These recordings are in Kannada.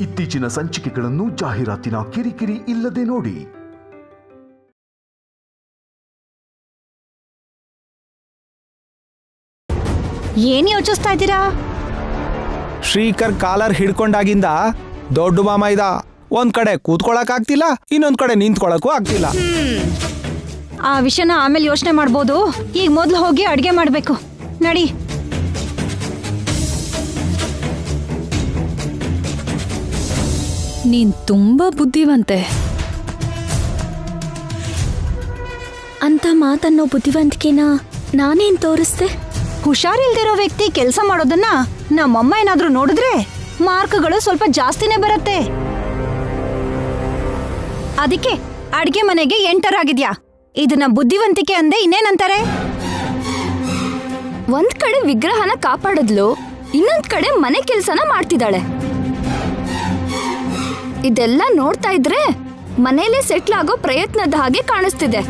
ಇತ್ತೀಚಿನ ಸಂಚಿಕೆಗಳನ್ನು ಜಾಹೀರಾತಿನ ಕಿರಿಕಿರಿ ಇಲ್ಲದೆ ನೋಡಿ. ಏನ್ ಯೋಚಿಸ್ತಾ ಇದ್ದೀರಾ? ಶ್ರೀಕರ್ ಕಾಲರ್ ಹಿಡ್ಕೊಂಡಾಗಿಂದ ದೊಡ್ಡ ಮಾಮ ಇದ. ಒಂದ್ ಕಡೆ ಕೂತ್ಕೊಳಕ್ ಆಗ್ತಿಲ್ಲ, ಇನ್ನೊಂದ್ ಕಡೆ ನಿಂತ್ಕೊಳಕ್ಕೂ ಆಗ್ತಿಲ್ಲ. ಆ ವಿಷಯನ ಆಮೇಲೆ ಯೋಚನೆ ಮಾಡ್ಬೋದು. ಈಗ ಮೊದ್ಲು ಹೋಗಿ ಅಡ್ಗೆ ಮಾಡ್ಬೇಕು. ನಡಿ. ನೀನ್ ತುಂಬಾ ಬುದ್ಧಿವಂತೆ ಅಂತ ಮಾತನ್ನೋ ಬುದ್ಧಿವಂತಿಕೆನ ನಾನೇನ್ ತೋರಿಸ್ದೆ? ಹುಷಾರಿಲ್ದಿರೋ ವ್ಯಕ್ತಿ ಕೆಲಸ ಮಾಡೋದನ್ನ ನಮ್ಮಮ್ಮ ಏನಾದ್ರೂ ನೋಡಿದ್ರೆ ಮಾರ್ಕ್ಗಳು ಸ್ವಲ್ಪ ಜಾಸ್ತಿನೇ ಬರುತ್ತೆ. ಅದಕ್ಕೆ ಅಡ್ಗೆ ಮನೆಗೆ ಎಂಟರ್ ಆಗಿದ್ಯಾ. ಇದನ್ನ ಬುದ್ಧಿವಂತಿಕೆ ಅಂದೆ ಇನ್ನೇನಂತಾರೆ? ಒಂದ್ ಕಡೆ ವಿಗ್ರಹನ ಕಾಪಾಡಿದ್ಲು, ಇನ್ನೊಂದ್ ಕಡೆ ಮನೆ ಕೆಲ್ಸನ ಮಾಡ್ತಿದ್ದಾಳೆ. ಇದೆಲ್ಲ ನೋಡ್ತಾ ಇದ್ರೆ ಮನೇಲೆ ಸೆಟ್ಲ್ ಆಗೋ ಪ್ರಯತ್ನದ ಹಾಗೆ ಕಾಣಿಸ್ತಿದೆ.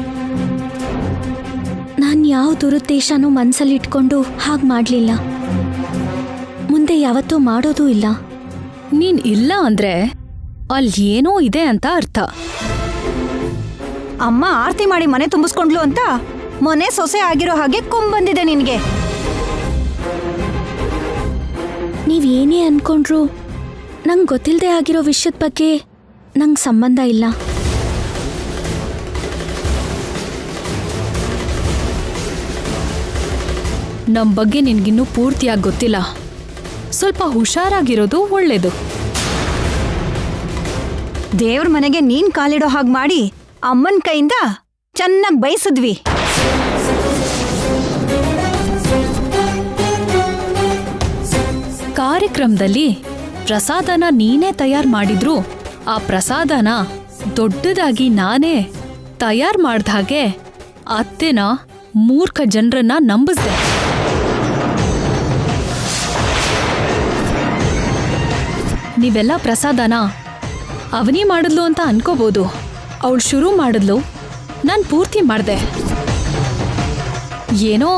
ನಾನ್ ಯಾವ ದುರುದ್ದೇಶನೂ ಮನ್ಸಲ್ಲಿ ಇಟ್ಕೊಂಡು ಹಾಗ್ ಮಾಡ್ಲಿಲ್ಲ, ಮುಂದೆ ಯಾವತ್ತೂ ಮಾಡೋದೂ ಇಲ್ಲ. ನೀನ್ ಇಲ್ಲ ಅಂದ್ರೆ ಅಲ್ಲಿ ಏನೋ ಇದೆ ಅಂತ ಅರ್ಥ. ಅಮ್ಮ ಆರತಿ ಮಾಡಿ ಮನೆ ತುಂಬಿಸ್ಕೊಂಡ್ಲು ಅಂತ ಮನೆ ಸೊಸೆ ಆಗಿರೋ ಹಾಗೆ ಬಂದಿದೆ ನಿನ್ಗೆ. ನೀವ್ ಏನೇ ಅನ್ಕೊಂಡ್ರು ನಂಗ್ ಗೊತ್ತಿಲ್ಲದೆ ಆಗಿರೋ ವಿಷಯದ ಬಗ್ಗೆ ನಂಗ್ ಸಂಬಂಧ ಇಲ್ಲ. ನಮ್ ಬಗ್ಗೆ ನಿನ್ಗಿನ್ನೂ ಪೂರ್ತಿಯಾಗಿ ಗೊತ್ತಿಲ್ಲ. ಸ್ವಲ್ಪ ಹುಷಾರಾಗಿರೋದು ಒಳ್ಳೇದು. ದೇವ್ರ ಮನೆಗೆ ನೀನ್ ಕಾಲಿಡೋ ಹಾಗೆ ಮಾಡಿ ಅಮ್ಮನ ಕೈಯಿಂದ ಚೆನ್ನಾಗಿ ಬಯಸಿದ್ವಿ. ಕಾರ್ಯಕ್ರಮದಲ್ಲಿ ಪ್ರಸಾದನ ನೀನೇ ತಯಾರು ಮಾಡಿದ್ರು ಆ ಪ್ರಸಾದನ ದೊಡ್ಡದಾಗಿ ನಾನೇ ತಯಾರು ಮಾಡ್ದ ಹಾಗೆ ಅತ್ತೆನ ಮೂರ್ಖ ಜನರನ್ನ ನಂಬಿಸ್ದೆ. ನೀವೆಲ್ಲ ಪ್ರಸಾದನ ಅವನಿ ಮಾಡಿದ್ಲು ಅಂತ ಅನ್ಕೋಬಹುದು. ಅವಳು ಶುರು ಮಾಡಿದ್ಲು, ನಾನು ಪೂರ್ತಿ ಮಾಡ್ದೆ. ಏನೋ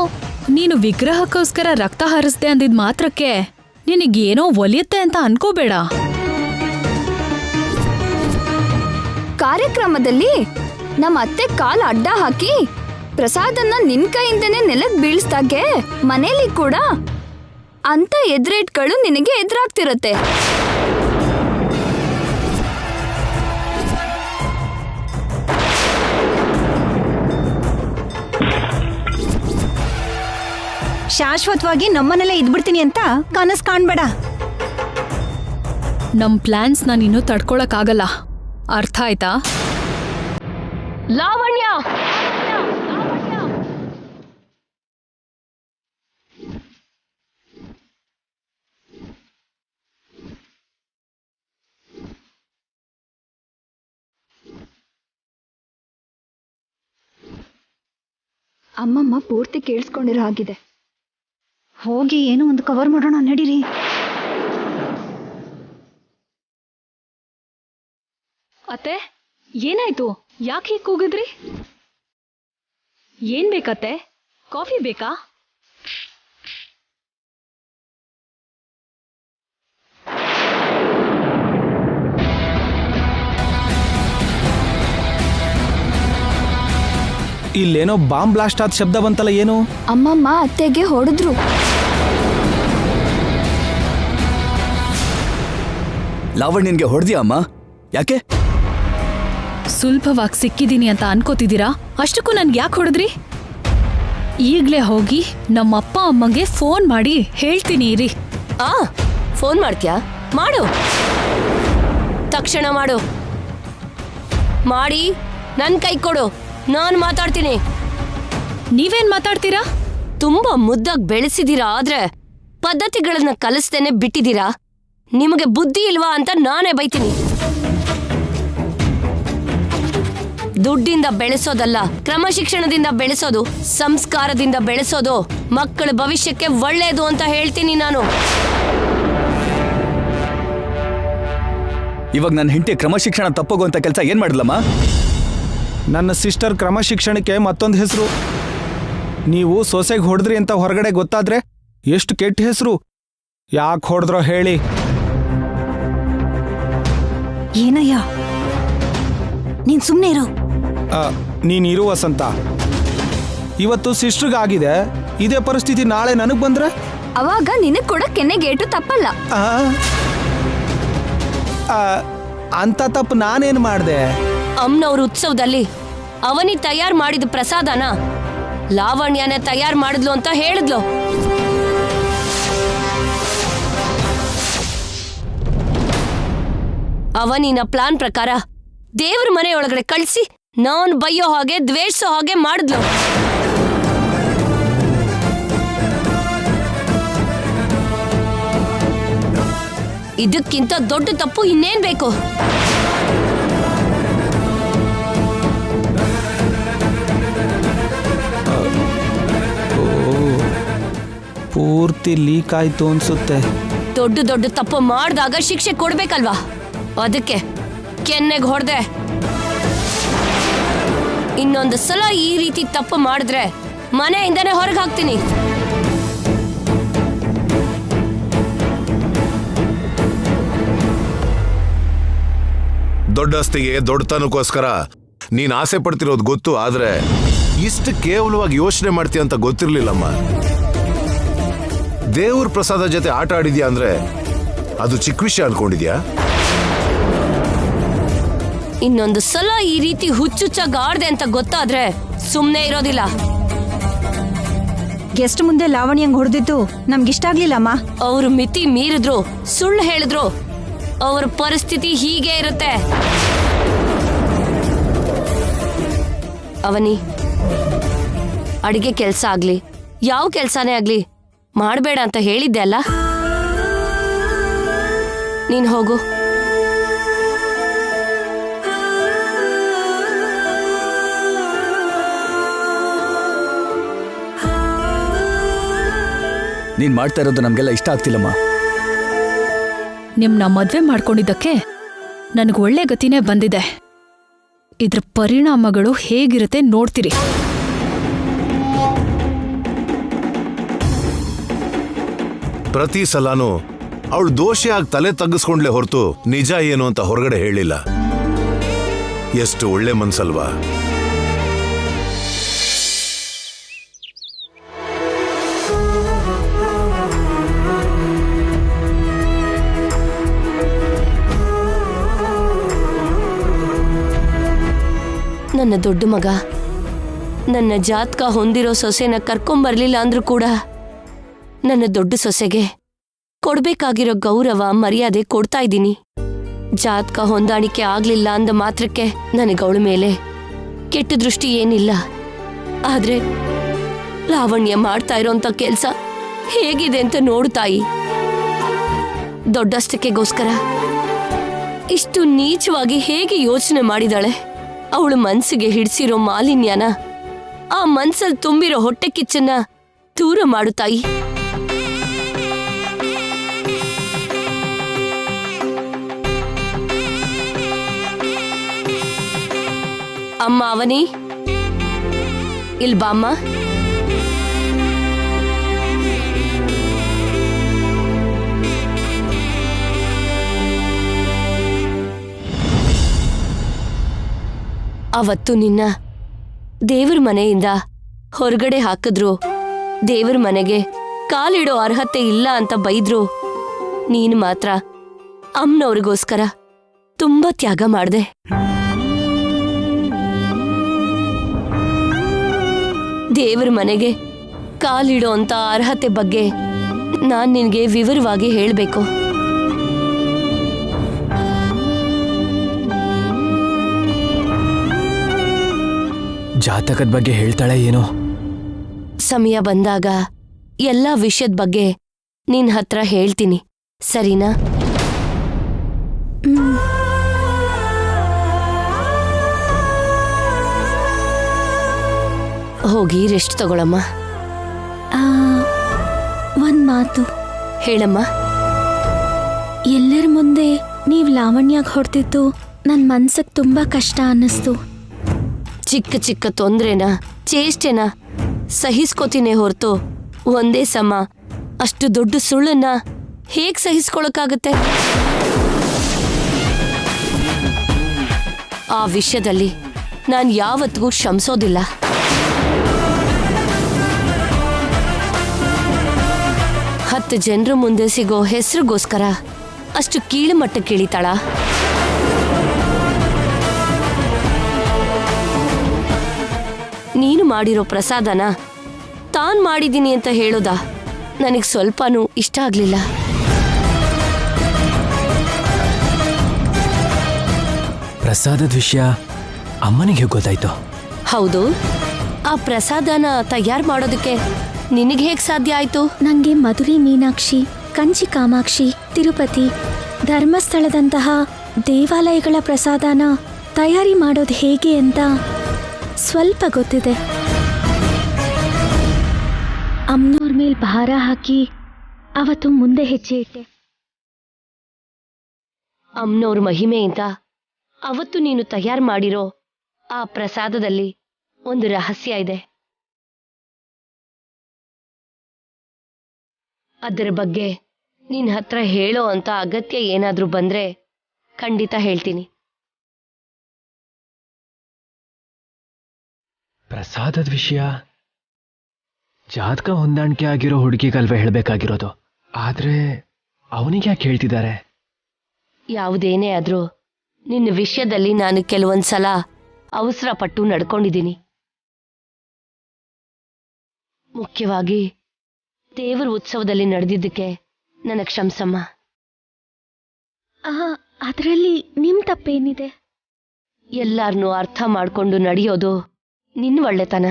ನೀನು ವಿಗ್ರಹಕ್ಕೋಸ್ಕರ ರಕ್ತ ಹರಿಸ್ದೆ ಅಂದಿದ್ ಮಾತ್ರಕ್ಕೆ ನಿನಗೇನೋ ಒಲಿಯುತ್ತೆ ಅಂತ ಅನ್ಕೋಬೇಡ. ಕಾರ್ಯಕ್ರಮದಲ್ಲಿ ನಮ್ಮ ಅತ್ತೆ ಕಾಲ್ ಅಡ್ಡ ಹಾಕಿ ಪ್ರಸಾದನ್ನ ನಿನ್ ಕೈಯಿಂದನೇ ನೆಲಕ್ ಬೀಳಿಸ್ದಾಗೆ ಮನೇಲಿ ಕೂಡ ಅಂತ ಎದುರೇಟ್ಗಳು ನಿನಗೆ ಎದುರಾಗ್ತಿರತ್ತೆ. ಶಾಶ್ವತವಾಗಿ ನಮ್ಮನೆಲ್ಲೇ ಇದ್ಬಿಡ್ತೀನಿ ಅಂತ ಕನಸು ಕಾಣ್ಬೇಡ. ನಮ್ ಪ್ಲಾನ್ಸ್ ನಾನಿನ್ನೂ ತಡ್ಕೊಳಕ್ಕಾಗಲ್ಲ, ಅರ್ಥ ಆಯ್ತಾ? ಲಾವಣ್ಯ, ಅಮ್ಮಮ್ಮ ಪೂರ್ತಿ ಕೇಳಿಸ್ಕೊಂಡಿರೋ ಹಾಗಿದೆ. ಹೋಗಿ ಏನೋ ಒಂದು ಕವರ್ ಮಾಡೋಣ, ನಡೀರಿ. ಅತ್ತೆ, ಏನಾಯ್ತು? ಯಾಕೆ ಹೀಗೆ ಕೂಗಿದ್ರಿ? ಏನ್ ಬೇಕತ್ತೆ? ಕಾಫಿ ಬೇಕಾ? ಇಲ್ಲೇನೋ ಬಾಂಬ್ ಬ್ಲಾಸ್ಟ್ ಆದ ಶಬ್ದ ಬಂತಲ್ಲ, ಏನು? ಅಮ್ಮಮ್ಮ ಅತ್ತೆಗೆ ಹೊಡೆದ್ರು. ಲಾವಣ್ಯನ್ಗೆ ಹೊಡೆದಿಯಾ ಅಮ್ಮ? ಯಾಕೆ? ಸುಲಭವಾಗಿ ಸಿಕ್ಕಿದೀನಿ ಅಂತ ಅನ್ಕೋತಿದ್ದೀರಾ? ಅಷ್ಟಕ್ಕೂ ನನ್ಗೆ ಯಾಕೆ ಹೊಡೆದ್ರಿ? ಈಗ್ಲೇ ಹೋಗಿ ನಮ್ಮಪ್ಪ ಅಮ್ಮಂಗೆ ಫೋನ್ ಮಾಡಿ ಹೇಳ್ತೀನಿ ಇರಿ. ಫೋನ್ ಮಾಡ್ತೀಯಾ? ಮಾಡು, ತಕ್ಷಣ ಮಾಡು. ಮಾಡಿ ನನ್ ಕೈ ಕೊಡು, ನಾನು ಮಾತಾಡ್ತೀನಿ. ನೀವೇನ್ ಮಾತಾಡ್ತೀರಾ? ತುಂಬಾ ಮುದ್ದಾಗಿ ಬೆಳೆಸಿದೀರಾ, ಆದ್ರೆ ಪದ್ಧತಿಗಳನ್ನ ಕಲಿಸ್ತೇನೆ ಬಿಟ್ಟಿದ್ದೀರಾ. ನಿಮಗೆ ಬುದ್ಧಿ ಇಲ್ವಾ ಅಂತ ನಾನೇ ಬೈತೀನಿ. ದುಡ್ಡಿಂದ ಬೆಳೆಸೋದಲ್ಲ, ಕ್ರಮಶಿಕ್ಷಣದಿಂದ ಬೆಳೆಸೋದು, ಸಂಸ್ಕಾರದಿಂದ ಬೆಳೆಸೋದು ಮಕ್ಕಳ ಭವಿಷ್ಯಕ್ಕೆ ಒಳ್ಳೇದು ಅಂತ ಹೇಳ್ತೀನಿ ನಾನು. ಇವಾಗ ನನ್ನ ಹೆಂಡತಿ ಕ್ರಮಶಿಕ್ಷಣ ತಪ್ಪೋಗುವಂತ ಕೆಲಸ ಏನ್ ಮಾಡಿದ್ಲಮ್ಮ? ನನ್ನ ಸಿಸ್ಟರ್ ಕ್ರಮಶಿಕ್ಷಣಕ್ಕೆ ಮತ್ತೊಂದು ಹೆಸರು. ನೀವು ಸೊಸೆಗೆ ಹೊಡೆದ್ರಿ ಅಂತ ಹೊರಗಡೆ ಗೊತ್ತಾದ್ರೆ ಎಷ್ಟು ಕೆಟ್ಟ ಹೆಸರು. ಯಾಕೆ ಹೊಡೆದ್ರೋ ಹೇಳಿ. ಏನಯ್ಯ ನೀನ್ ಸುಮ್ನೆ ಇರು. ನೀನಿರು ವಸಂತ. ಇವತ್ತು ಸಿಸ್ಟ್ರಿಗಾಗಿದೆ, ಇದೇ ಪರಿಸ್ಥಿತಿ ನಾಳೆ ನನಗ್ ಬಂದ್ರೆ ಅವಾಗ ನಿನಗ್ ಕೂಡ ಕೆನ್ನೆಗೇಟು ತಪ್ಪಲ್ಲ. ಅಂತ ತಪ್ಪು ನಾನೇನ್ ಮಾಡ್ದೆ? ಅಮ್ಮನವ್ರ ಉತ್ಸವದಲ್ಲಿ ಅವನಿ ತಯಾರು ಮಾಡಿದ ಪ್ರಸಾದನ ಲಾವಣ್ಯನೇ ತಯಾರು ಮಾಡಿದ್ಲು ಅಂತ ಹೇಳಿದ್ಲು. ಅವನಿನ ಪ್ಲಾನ್ ಪ್ರಕಾರ ದೇವ್ರ ಮನೆ ಒಳಗಡೆ ಕಳಿಸಿ ನಾನ್ ಬೈಯೋ ಹಾಗೆ ದ್ವೇಷಿಸೋ ಹಾಗೆ ಮಾಡಿದ್ಲು. ಇದಕ್ಕಿಂತ ದೊಡ್ಡ ತಪ್ಪು ಇನ್ನೇನ್ ಬೇಕು? ಪೂರ್ತಿ ಲೀಕ್ ಆಯ್ತು ಅನ್ಸುತ್ತೆ. ದೊಡ್ಡ ದೊಡ್ಡ ತಪ್ಪು ಮಾಡಿದಾಗ ಶಿಕ್ಷೆ ಕೊಡ್ಬೇಕಲ್ವಾ? ಅದಕ್ಕೆ ಕೆನ್ನೆಗೆ ಹೊಡೆದೆ. ಇನ್ನೊಂದು ಸಲ ಈ ರೀತಿ ತಪ್ಪು ಮಾಡಿದ್ರೆ ಮನೆಯಿಂದನೇ ಹೊರಗೆ ಹಾಕ್ತೀನಿ. ದೊಡ್ಡಸ್ತಿಗೆ ದೊಡ್ಡತನಕ್ಕೋಸ್ಕರ ನೀನ್ ಆಸೆ ಪಡ್ತಿರೋದು ಗೊತ್ತು, ಆದ್ರೆ ಇಷ್ಟು ಕೇವಲವಾಗಿ ಯೋಚನೆ ಮಾಡ್ತೀಯ ಅಂತ ಗೊತ್ತಿರ್ಲಿಲ್ಲಮ್ಮ. ದೇವ್ರ ಪ್ರಸಾದ ಜೊತೆ ಆಟ ಆಡಿದ್ಯಾ ಅಂದ್ರೆ ಅದು ಚಿಕ್ಕ ವಿಷಯ ಅನ್ಕೊಂಡಿದ್ಯಾ? ಇನ್ನೊಂದು ಸಲ ಈ ರೀತಿ ಹುಚ್ಚುಚ್ಚಾಗಿ ಆಡ್ದೆ ಅಂತ ಗೊತ್ತಾದ್ರೆ ಸುಮ್ನೆ ಇರೋದಿಲ್ಲ. ಗೆಸ್ಟ್ ಮುಂದೆ ಲಾವಣ್ಯಂಗ್ ಹೊಡೆದಿದ್ದು ನಮ್ಗಿಷ್ಟ ಆಗ್ಲಿಲ್ಲಮ್ಮ. ಅವ್ರು ಮಿತಿ ಮೀರಿದ್ರು, ಸುಳ್ಳು ಹೇಳಿದ್ರು, ಅವ್ರ ಪರಿಸ್ಥಿತಿ ಹೀಗೆ ಇರುತ್ತೆ. ಅವನಿ, ಅಡಿಗೆ ಕೆಲ್ಸ ಆಗ್ಲಿ ಯಾವ ಕೆಲ್ಸನೇ ಆಗ್ಲಿ ಮಾಡಬೇಡ ಅಂತ ಹೇಳಿದ್ದೆ ಅಲ್ಲ? ನೀನ್ ಹೋಗು. ನೀನ್ ಮಾಡ್ತಾ ಇರೋದು ನಮ್ಗೆಲ್ಲ ಇಷ್ಟ ಆಗ್ತಿಲ್ಲಮ್ಮ. ನಿಮ್ನ ಮದ್ವೆ ಮಾಡ್ಕೊಂಡಿದ್ದಕ್ಕೆ ನನಗೆ ಒಳ್ಳೆ ಗತಿನೇ ಬಂದಿದೆ. ಇದ್ರ ಪರಿಣಾಮಗಳು ಹೇಗಿರುತ್ತೆ ನೋಡ್ತೀರಿ. ಪ್ರತಿ ಸಲನೂ ಅವಳು ದೋಷಿಯಾಗಿ ತಲೆ ತಗ್ಗಿಸ್ಕೊಂಡ್ಲೆ ಹೊರತು ನಿಜ ಏನು ಅಂತ ಹೊರಗಡೆ ಹೇಳಿಲ್ಲ. ಎಷ್ಟು ಒಳ್ಳೆ ಮನ್ಸಲ್ವಾ? ನನ್ನ ದೊಡ್ಡ ಮಗ ನನ್ನ ಜಾತಕ ಹೊಂದಿರೋ ಸೊಸೆನ ಕರ್ಕೊಂಬರ್ಲಿಲ್ಲ ಅಂದ್ರೂ ಕೂಡ ನನ್ನ ದೊಡ್ಡ ಸೊಸೆಗೆ ಕೊಡ್ಬೇಕಾಗಿರೋ ಗೌರವ ಮರ್ಯಾದೆ ಕೊಡ್ತಾ ಇದ್ದೀನಿ. ಜಾತಕ ಹೊಂದಾಣಿಕೆ ಆಗ್ಲಿಲ್ಲ ಅಂದ ಮಾತ್ರಕ್ಕೆ ನನಗೆ ಅವಳ ಮೇಲೆ ಕೆಟ್ಟ ದೃಷ್ಟಿ ಏನಿಲ್ಲ. ಆದ್ರೆ ಲಾವಣ್ಯ ಮಾಡ್ತಾ ಇರೋಂಥ ಕೆಲ್ಸ ಹೇಗಿದೆ ಅಂತ ನೋಡು ತಾಯಿ. ದೊಡ್ಡಷ್ಟಕ್ಕೆಗೋಸ್ಕರ ಇಷ್ಟು ನೀಚವಾಗಿ ಹೇಗೆ ಯೋಚನೆ ಮಾಡಿದಾಳೆ. ಅವಳು ಮನ್ಸಿಗೆ ಹಿಡಿಸಿರೋ ಮಾಲಿನ್ಯನ, ಆ ಮನ್ಸಲ್ಲಿ ತುಂಬಿರೋ ಹೊಟ್ಟೆ ಕಿಚ್ಚನ್ನ ದೂರ ಮಾಡು ತಾಯಿ. ಅಮ್ಮ ಅವನಿ, ಇಲ್ ಬಾಮ್ಮ. ಅವತ್ತು ನಿನ್ನ ದೇವ್ರ ಮನೆಯಿಂದ ಹೊರಗಡೆ ಹಾಕಿದ್ರು, ದೇವ್ರ ಮನೆಗೆ ಕಾಲಿಡೋ ಅರ್ಹತೆ ಇಲ್ಲ ಅಂತ ಬೈದ್ರು. ನೀನು ಮಾತ್ರ ಅಮ್ಮನವ್ರಿಗೋಸ್ಕರ ತುಂಬಾ ತ್ಯಾಗ ಮಾಡ್ದೆ. ದೇವ್ರ ಮನೆಗೆ ಕಾಲಿಡೋ ಅಂತ ಅರ್ಹತೆ ಬಗ್ಗೆ ನಾನ್ ನಿನ್ಗೆ ವಿವರವಾಗಿ ಹೇಳ್ಬೇಕು. ಜಾತಕದ ಬಗ್ಗೆ ಹೇಳ್ತಾಳೆ ಏನೋ. ಸಮಯ ಬಂದಾಗ ಎಲ್ಲ ವಿಷಯದ ಬಗ್ಗೆ ನಿನ್ ಹತ್ರ ಹೇಳ್ತೀನಿ, ಸರಿನಾ? ಹೋಗಿ ರೆಸ್ಟ್ ತಗೊಳಮ್ಮ. ಒಂದ್ ಮಾತು ಹೇಳಮ್ಮ. ಎಲ್ಲರ ಮುಂದೆ ನೀವ್ ಲಾವಣ್ಯಾಗ ಹೊಡ್ತಿದ್ದು ನನ್ ಮನ್ಸಕ್ ತುಂಬಾ ಕಷ್ಟ ಅನ್ನಿಸ್ತು. ಚಿಕ್ಕ ಚಿಕ್ಕ ತೊಂದ್ರೆನ, ಚೇಷ್ಟೆನ ಸಹಿಸ್ಕೋತೀನಿ ಹೊರತು ಒಂದೇ ಸಮ ಅಷ್ಟು ದೊಡ್ಡ ಸುಳ್ಳನ್ನ ಹೇಗ್ ಸಹಿಸ್ಕೊಳಕ್ಕಾಗತ್ತೆ? ಆ ವಿಷಯದಲ್ಲಿ ನಾನು ಯಾವತ್ತಿಗೂ ಕ್ಷಮಿಸೋದಿಲ್ಲ. ಹತ್ತು ಜನರ ಮುಂದೆ ಸಿಗೋ ಹೆಸರಿಗೋಸ್ಕರ ಅಷ್ಟು ಕೀಳು ಮಟ್ಟಕ್ಕೆ ಇಳಿತಾಳ? ನೀನು ಮಾಡಿರೋ ಪ್ರಸಾದನ ತಾನ್ ಮಾಡಿದ್ದೀನಿ ಅಂತ ಹೇಳೋದಾ ನನಗೆ ಸ್ವಲ್ಪನೂ ಇಷ್ಟ ಆಗ್ಲಿಲ್ಲ. ಪ್ರಸಾದದ ವಿಷಯ ಅಮ್ಮನಿಗೆ ಗೊತ್ತಾಯ್ತು? ಹೌದು. ಆ ಪ್ರಸಾದನ ತಯಾರು ಮಾಡೋದಕ್ಕೆ ನಿನಗೆ ಹೇಗೆ ಸಾಧ್ಯ ಆಯ್ತು? ನಂಗೆ ಮಧುರೈ ಮೀನಾಕ್ಷಿ, ಕಂಚಿ ಕಾಮಾಕ್ಷಿ, ತಿರುಪತಿ, ಧರ್ಮಸ್ಥಳದಂತಹ ದೇವಾಲಯಗಳ ಪ್ರಸಾದನ ತಯಾರಿ ಮಾಡೋದು ಹೇಗೆ ಅಂತ ಸ್ವಲ್ಪ ಗೊತ್ತಿದೆ. ಅಮ್ನೋರ್ ಮೇಲ್ ಭಾರ ಹಾಕಿ ಅವತ್ತು ಮುಂದೆ ಹೆಜ್ಜೆ ಇಟ್ಟೆ. ಅಮ್ನೋರ್ ಮಹಿಮೆಯಿಂದ ಅವತ್ತು ನೀನು ತಯಾರು ಮಾಡಿರೋ ಆ ಪ್ರಸಾದದಲ್ಲಿ ಒಂದು ರಹಸ್ಯ ಇದೆ. ಅದರ ಬಗ್ಗೆ ನಿನ್ನ ಹತ್ರ ಹೇಳೋ ಅಂತ ಅಗತ್ಯ ಏನಾದ್ರೂ ಬಂದ್ರೆ ಖಂಡಿತ ಹೇಳ್ತೀನಿ. ಪ್ರಸಾದದ ವಿಷಯ ಜಾತಕ ಹೊಂದಾಣಿಕೆ ಆಗಿರೋ ಹುಡುಗಿಗಲ್ವೇ ಹೇಳಬೇಕಾಗಿರೋದು. ಆದ್ರೆ ಅವನಿಗೆ ಯಾಕೆ ಹೇಳ್ತಿದ್ದಾರೆ? ಯಾವುದೇನೇ ಆದ್ರೂ ನಿನ್ನ ವಿಷಯದಲ್ಲಿ ನಾನು ಕೆಲವೊಂದ್ಸಲ ಅವಸರ ಪಟ್ಟು ನಡ್ಕೊಂಡಿದ್ದೀನಿ. ಮುಖ್ಯವಾಗಿ ದೇವರ ಉತ್ಸವದಲ್ಲಿ ನಡೆದಿದ್ದಕ್ಕೆ ನನ್ನ ಕ್ಷಮಿಸಮ್ಮ. ಅದರಲ್ಲಿ ನಿಮ್ ತಪ್ಪೇನಿದೆ? ಎಲ್ಲಾರನ್ನೂ ಅರ್ಥ ಮಾಡ್ಕೊಂಡು ನಡೆಯೋದು ನಿನ್ನ ಒಳ್ಳೆತನ.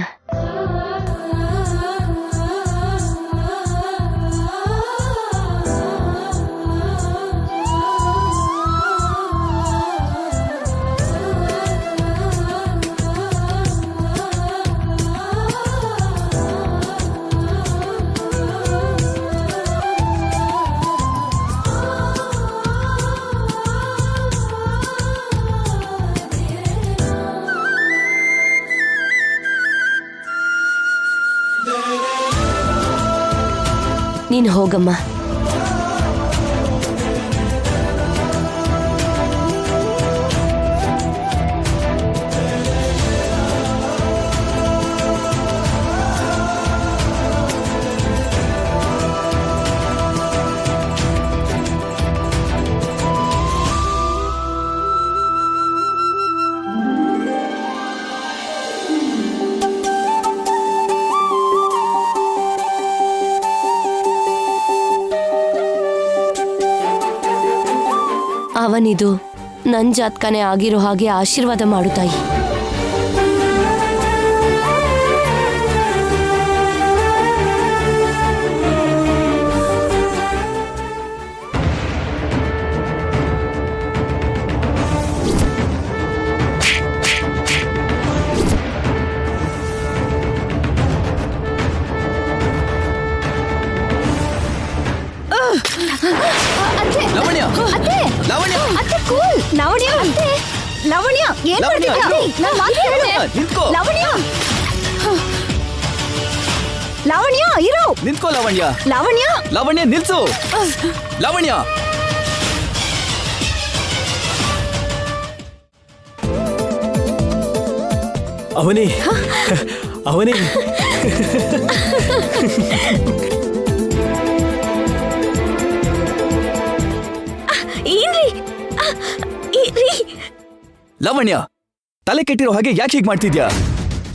ನೀನು ಹೋಗಮ್ಮ. ಅವನಿದು ನನ್ ಜಾತ್ಕನೇ ಆಗಿರೋ ಹಾಗೆ ಆಶೀರ್ವಾದ ಮಾಡು ತಾಯಿ. ಲವಣ್ಯ, ಲವಣ್ಯ, ಲವಣ್ಯ, ಲವಣ್ಯ, ಏನ್ ಮಾಡ್ತಿದ್ಯಾ? ನನ್ ಮಾತು ಕೇಳು. ನಿಂತ್ಕೋ. ಲವಣ್ಯ, ಲವಣ್ಯ, ಇರು. ನಿಂತ್ಕೋ ಲವಣ್ಯ. ಲವಣ್ಯ, ಲವಣ್ಯ ನಿಲ್ಸು. ಲವಣ್ಯ, ಅವನೇ ಅವನೇ ಲವಣ್ಯ, ತಲೆ ಕೆಟ್ಟಿರೋ ಹಾಗೆ ಯಾಕೆ ಹೀಗೆ ಮಾಡ್ತಿದ್ಯಾ?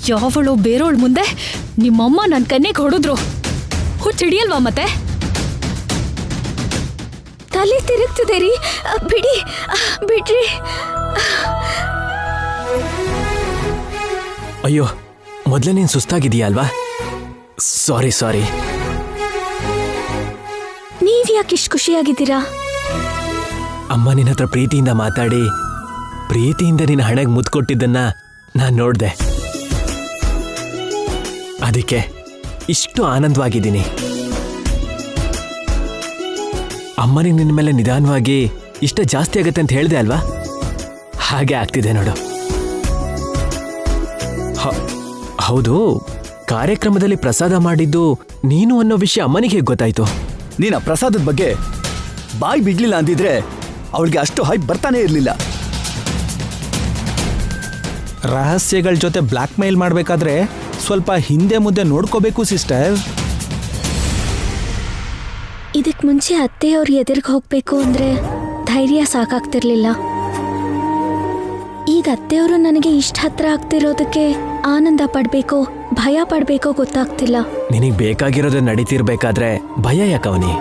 ಯಾವಳು ಬೇರೋಳ್ ಮುಂದೆ ನಿಮ್ಮಮ್ಮ ನನ್ನ ಕನ್ನೆಗೆ ಹೊಡೆದ್ರು. ಹುಚ್ಚಿಡಿಯಲ್ವಾ ಮತ್ತೆ? ತಲೆ ತಿರುಗ್ತಿದೆ ರೀ, ಬಿಡಿ, ಬಿಡ್ರಿ. ಅಯ್ಯೋ, ಮೊದಲೇ ನೀನು ಸುಸ್ತಾಗಿದೀಯಾ ಅಲ್ವಾ? ಸಾರಿ. ನೀವ್ಯಾಕೆ ಇಷ್ಟು ಖುಷಿಯಾಗಿದ್ದೀರಾ? ಅಮ್ಮ ನಿನ್ನ ಹತ್ರ ಪ್ರೀತಿಯಿಂದ ಮಾತಾಡಿ ಪ್ರೀತಿಯಿಂದ ನಿನ್ನ ಹಣೆಗೆ ಮುದ್ದು ಕೊಟ್ಟಿದ್ದನ್ನ ನಾನು ನೋಡ್ದೆ. ಅದಕ್ಕೆ ಇಷ್ಟು ಆನಂದವಾಗಿದ್ದೀನಿ. ಅಮ್ಮನಿಗೆ ನಿನ್ನ ಮೇಲೆ ನಿಧಾನವಾಗಿ ಇಷ್ಟ ಜಾಸ್ತಿ ಆಗತ್ತೆ ಅಂತ ಹೇಳ್ದೆ ಅಲ್ವಾ? ಹಾಗೆ ಆಗ್ತಿದೆ ನೋಡು. ಹೌದು, ಕಾರ್ಯಕ್ರಮದಲ್ಲಿ ಪ್ರಸಾದ ಮಾಡಿದ್ದು ನೀನು ಅನ್ನೋ ವಿಷಯ ಅಮ್ಮನಿಗೆ ಹೇಗೆ ಗೊತ್ತಾಯ್ತು? ನೀನ ಪ್ರಸಾದದ ಬಗ್ಗೆ ಬಾಯಿ ಬಿಡ್ಲಿಲ್ಲ ಅಂದಿದ್ರೆ ಅವಳಿಗೆ ಅಷ್ಟು ಹೈಪ್ ಬರ್ತಾನೆ ಇರಲಿಲ್ಲ. ರಹಸ್ಯಗಳ ಜೊತೆ ಬ್ಲ್ಯಾಕ್ ಮೇಲ್ ಮಾಡಬೇಕಾದ್ರೆ ಸ್ವಲ್ಪ ಹಿಂದೆ ಮುದ್ದೆ ನೋಡ್ಕೋಬೇಕು ಸಿಸ್ಟರ್. ಇದಕ್ ಮುಂಚೆ ಅತ್ತೆಯವ್ರ ಎದುರಿಗೆ ಹೋಗ್ಬೇಕು ಅಂದ್ರೆ ಧೈರ್ಯ ಸಾಕಾಗ್ತಿರ್ಲಿಲ್ಲ. ಈಗ ಅತ್ತೆಯವರು ನನಗೆ ಇಷ್ಟ ಹತ್ರ ಆಗ್ತಿರೋದಕ್ಕೆ ಆನಂದ ಪಡ್ಬೇಕೋ ಭಯ ಪಡ್ಬೇಕೋ ಗೊತ್ತಾಗ್ತಿಲ್ಲ. ನಿನಗ್ ಬೇಕಾಗಿರೋದು ನಡೀತಿರ್ಬೇಕಾದ್ರೆ ಭಯ ಯಾಕವನಿ?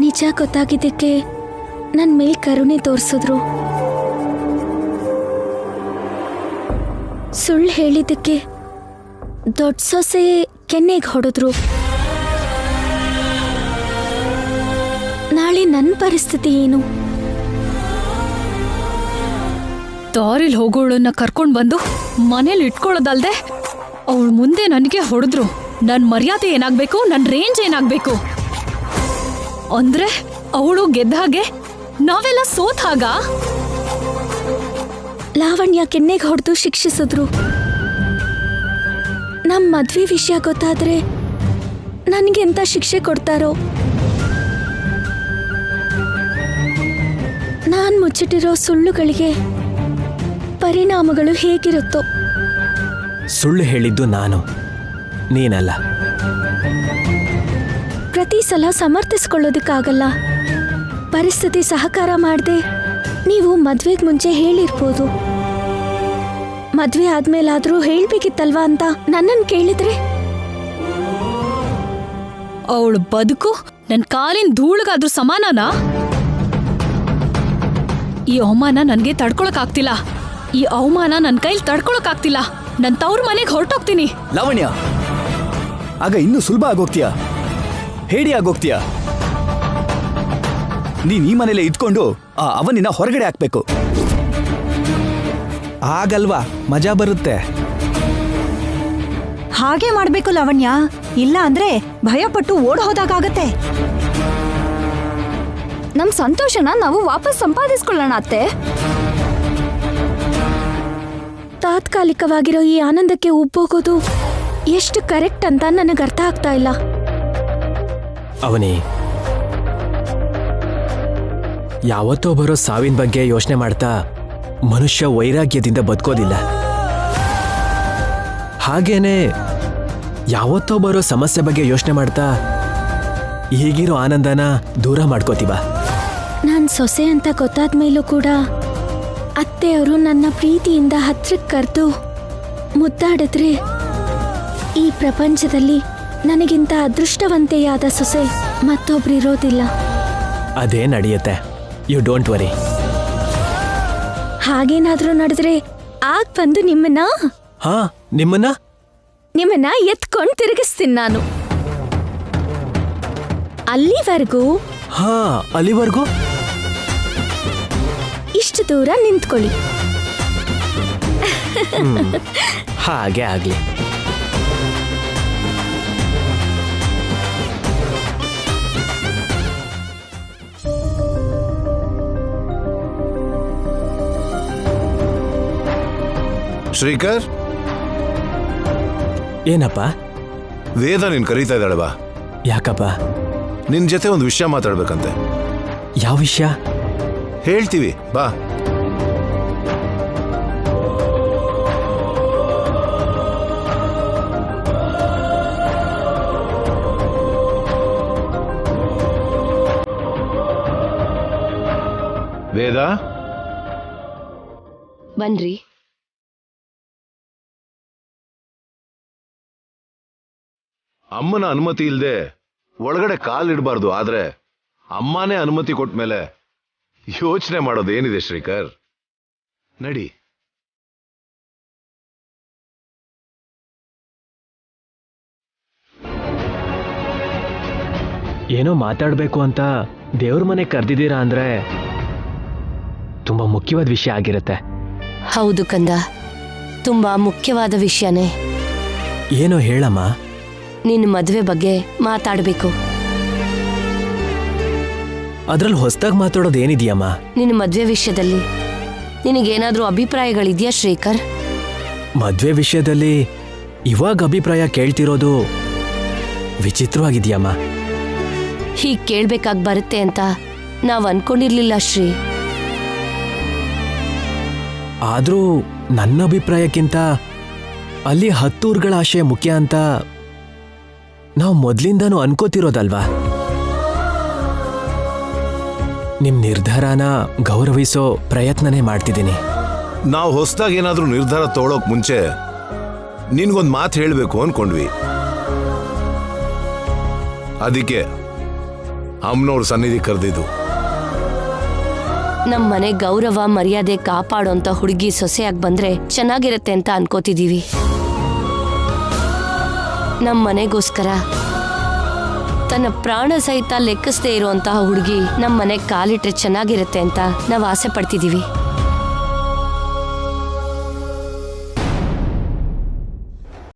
ನಿಜ ಗೊತ್ತಾಗಿದ್ದಕ್ಕೆ ನನ್ ಮೇಲ್ ಕರುಣೆ ತೋರಿಸಿದ್ರು. ಸುಳ್ಳು ಹೇಳಿದ್ದಕ್ಕೆ ದೊಡ್ಡ ಸೊಸೆ ಕೆನ್ನೆಗೆ ಹೊಡೆದ್ರು. ನಾಳೆ ನನ್ನ ಪರಿಸ್ಥಿತಿ ಏನು? ದಾರಿಲ್ ಹೋಗೋಳನ್ನ ಕರ್ಕೊಂಡ್ ಬಂದು ಮನೇಲಿ ಇಟ್ಕೊಳ್ಳೋದಲ್ದೆ ಅವಳ ಮುಂದೆ ನನಗೆ ಹೊಡೆದ್ರು. ನನ್ ಮರ್ಯಾದೆ ಏನಾಗ್ಬೇಕು, ನನ್ ರೇಂಜ್ ಏನಾಗ್ಬೇಕು ಅಂದ್ರೆ ಅವಳು ಗೆದ್ದ ಹಾಗೆ ನಾವೆಲ್ಲ ಸೋತ್ ಹಾಗ. ಲಾವಣ್ಯ ಕೆನ್ನೆಗೆ ಹೊಡೆದು ಶಿಕ್ಷಿಸಿದ್ರು. ನಮ್ಮ ಮದ್ವೆ ವಿಷಯ ಗೊತ್ತಾದ್ರೆ ನನಗೆಂತ ಶಿಕ್ಷೆ ಕೊಡ್ತಾರೋ? ನಾನ್ ಮುಚ್ಚಿಟ್ಟಿರೋ ಸುಳ್ಳುಗಳಿಗೆ ಪರಿಣಾಮಗಳು ಹೇಗಿರುತ್ತೋ? ಸುಳ್ಳು ಹೇಳಿದ್ದು ನಾನು, ನೀನಲ್ಲ. ಪ್ರತಿ ಸಲ ಸಮರ್ಥಿಸ್ಕೊಳ್ಳೋದಕ್ಕಾಗಲ್ಲ. ಪರಿಸ್ಥಿತಿ ಸಹಕಾರ ಮಾಡದೆ ನೀವು ಮದ್ವೆಗೆ ಮುಂಚೆ ಹೇಳಿರ್ಬೋದು. ಮದ್ವೆ ಆದ್ಮೇಲಾದ್ರೂ ಹೇಳ್ಬೇಕಿತ್ತಲ್ವಾ ಅಂತ ನನ್ನನ್ನು ಕೇಳಿದ್ರೆ? ಅವಳು ಬದುಕು ನನ್ ಕಾಲಿನ ಧೂಳಿಗಾದ್ರೂ ಸಮಾನನಾ? ಈ ಅವಮಾನ ನನ್ಗೆ ತಡ್ಕೊಳಕ್ ಆಗ್ತಿಲ್ಲ. ಈ ಅವಮಾನ ನನ್ ಕೈಲಿ ತಡ್ಕೊಳಕ್ ಆಗ್ತಿಲ್ಲ. ನನ್ ತವ್ರ ಮನೆಗೆ ಹೊರಟೋಗ್ತೀನಿ. ಲಾವಣ್ಯ, ಆಗ ಇನ್ನೂ ಸುಲಭ ಆಗೋಗ್ತೀಯ, ಹೇಡಿ ಆಗೋಗ್ತೀಯ. ನೀನ್ ಈ ಮನೇಲೆ ಇದ್ಕೊಂಡು ಆ ಅವನಿನ ಹೊರಗಡೆ ಹಾಕ್ಬೇಕು. ಆಗಲ್ವಾ ಮಜಾ ಬರುತ್ತೆ. ಹಾಗೆ ಮಾಡ್ಬೇಕು ಲಾವಣ್ಯ, ಇಲ್ಲ ಅಂದ್ರೆ ಭಯಪಟ್ಟು ಓಡ್ ಹೋದಾಗತ್ತೆ. ನಮ್ ಸಂತೋಷನ ನಾವು ವಾಪಸ್ ಸಂಪಾದಿಸ್ಕೊಳ್ಳೋಣ ಅತ್ತೆ. ತಾತ್ಕಾಲಿಕವಾಗಿರೋ ಈ ಆನಂದಕ್ಕೆ ಉಬ್ಬೋಗೋದು ಎಷ್ಟು ಕರೆಕ್ಟ್ ಅಂತ ನನಗೆ ಅರ್ಥ ಆಗ್ತಾ ಇಲ್ಲ. ಅವನಿ, ಯಾವತ್ತೋ ಬರೋ ಸಾವಿನ ಬಗ್ಗೆ ಯೋಚನೆ ಮಾಡ್ತಾ ಮನುಷ್ಯ ವೈರಾಗ್ಯದಿಂದ ಬದುಕೋದಿಲ್ಲ. ಹಾಗೇನೆ ಯಾವತ್ತೋ ಬರೋ ಸಮಸ್ಯೆ ಬಗ್ಗೆ ಯೋಚನೆ ಮಾಡ್ತಾ ಈಗಿರೋ ಆನಂದನ ದೂರ ಮಾಡ್ಕೋತೀವ. ನಾನ್ ಸೊಸೆ ಅಂತ ಗೊತ್ತಾದ ಮೇಲೂ ಕೂಡ ಅತ್ತೆಯವರು ನನ್ನ ಪ್ರೀತಿಯಿಂದ ಹತ್ರಕ್ಕೆ ಕರೆದು ಮುದ್ದಾಡಿದ್ರೆ ಈ ಪ್ರಪಂಚದಲ್ಲಿ ನನಗಿಂತ ಅದೃಷ್ಟವಂತೆಯಾದ ಸೊಸೆ ಮತ್ತೊಬ್ರಿರೋದಿಲ್ಲ. ಅದೇ ನಡೆಯುತ್ತೆ, ಯು ಡೋಂಟ್ ವರಿ. ಹಾಗೇನಾದ್ರೂ ನಡೆದ್ರೆ ಆಗ ಬಂದು ಹಾ, ನಿಮ್ಮನ್ನ ಎತ್ಕೊಂಡು ತಿರುಗಿಸ್ತೀನಿ ನಾನು. ಅಲ್ಲಿವರೆಗೂ ಅಲ್ಲಿವರೆಗೂ ಇಷ್ಟು ದೂರ ನಿಂತ್ಕೊಳ್ಳಿ. ಹಾಗೆ ಆಗ್ಲಿ. ಶ್ರೀಕರ್, ಏನಪ್ಪ? ವೇದ ನೀನ್ ಕರೀತಾ ಇದ್ದಾಳೆ, ಬಾ. ಯಾಕಪ್ಪ? ನಿನ್ ಜೊತೆ ಒಂದು ವಿಷಯ ಮಾತಾಡ್ಬೇಕಂತೆ. ಯಾವ ವಿಷಯ? ಹೇಳ್ತೀವಿ, ಬಾ. ವೇದ, ಬನ್ರಿ. ಅಮ್ಮನ ಅನುಮತಿ ಇಲ್ಲದೆ ಒಳಗಡೆ ಕಾಲಿಡಬಾರ್ದು. ಆದ್ರೆ ಅಮ್ಮನೇ ಅನುಮತಿ ಕೊಟ್ಮೇಲೆ ಯೋಚನೆ ಮಾಡೋದು ಏನಿದೆ ಶ್ರೀಕರ್? ನಡಿ. ಏನೋ ಮಾತಾಡ್ಬೇಕು ಅಂತ ದೇವ್ರ ಮನೆ ಕರೆದಿದ್ದೀರಾ ಅಂದ್ರೆ ತುಂಬಾ ಮುಖ್ಯವಾದ ವಿಷಯ ಆಗಿರುತ್ತೆ. ಹೌದು ಕಂದ, ತುಂಬಾ ಮುಖ್ಯವಾದ ವಿಷಯನೇ. ಏನೋ ಹೇಳಮ್ಮ. ನಿನ್ನ ಮದುವೆ ಬಗ್ಗೆ ಮಾತಾಡಬೇಕು. ಅದ್ರಲ್ಲಿ ಹೊಸದಾಗಿ ಮಾತಾಡೋದು ಏನಿದೆಯಮ್ಮ? ನಿನ್ನ ಮದುವೆ ವಿಷಯದಲ್ಲಿ ನಿನಗೇನಾದ್ರೂ ಅಭಿಪ್ರಾಯಗಳಿದೆಯಾ ಶ್ರೀಕರ್? ಮದ್ವೆ ವಿಷಯದಲ್ಲಿ ಇವಾಗ ಅಭಿಪ್ರಾಯ ಕೇಳ್ತಿರೋದು ವಿಚಿತ್ರವಾಗಿದೆಯಮ್ಮ. ಹೀಗ್ ಕೇಳ್ಬೇಕಾಗಿ ಬರುತ್ತೆ ಅಂತ ನಾವ್ ಅನ್ಕೊಂಡಿರ್ಲಿಲ್ಲ ಶ್ರೀ. ಆದ್ರೂ ನನ್ನ ಅಭಿಪ್ರಾಯಕ್ಕಿಂತ ಅಲ್ಲಿ 10 ಊರುಗಳ ಆಶಯ ಮುಖ್ಯ ಅಂತ ನಾವು ಮೊದ್ಲಿಂದಾನು ಅನ್ಕೋತಿರೋದಲ್ವಾ? ನಿಮ್ ನಿರ್ಧಾರನ ಗೌರವಿಸೋ ಪ್ರಯತ್ನನೇ ಮಾಡ್ತಿದ್ದೀನಿ. ನಾವು ಹೊಸದಾಗಿ ಏನಾದ್ರೂ ನಿರ್ಧಾರ ತಗೊಳೋಕ್ ಮುಂಚೆ ನಿನ್ಗೊಂದ್ ಮಾತು ಹೇಳ್ಬೇಕು ಅನ್ಕೊಂಡ್ವಿ. ಅದಕ್ಕೆ ಅಮ್ಮನವ್ರ ಸನ್ನಿಧಿ ಕರೆದಿದ್ದು. ನಮ್ ಮನೆ ಗೌರವ ಮರ್ಯಾದೆ ಕಾಪಾಡೋಂತ ಹುಡುಗಿ ಸೊಸೆಯಾಗಿ ಬಂದ್ರೆ ಚೆನ್ನಾಗಿರತ್ತೆ ಅಂತ ಅನ್ಕೋತಿದೀವಿ. ನಮ್ ಮನೆಗೋಸ್ಕರ ತನ್ನ ಪ್ರಾಣ ಸಹಿತ ಲೆಕ್ಕಿಸದೇ ಇರುವಂತಹ ಹುಡುಗಿ ನಮ್ ಮನೆಗ್ ಕಾಲಿಟ್ರೆ ಚೆನ್ನಾಗಿರತ್ತೆ ಅಂತ ನಾವ್ ಆಸೆ ಪಡ್ತಿದೀವಿ.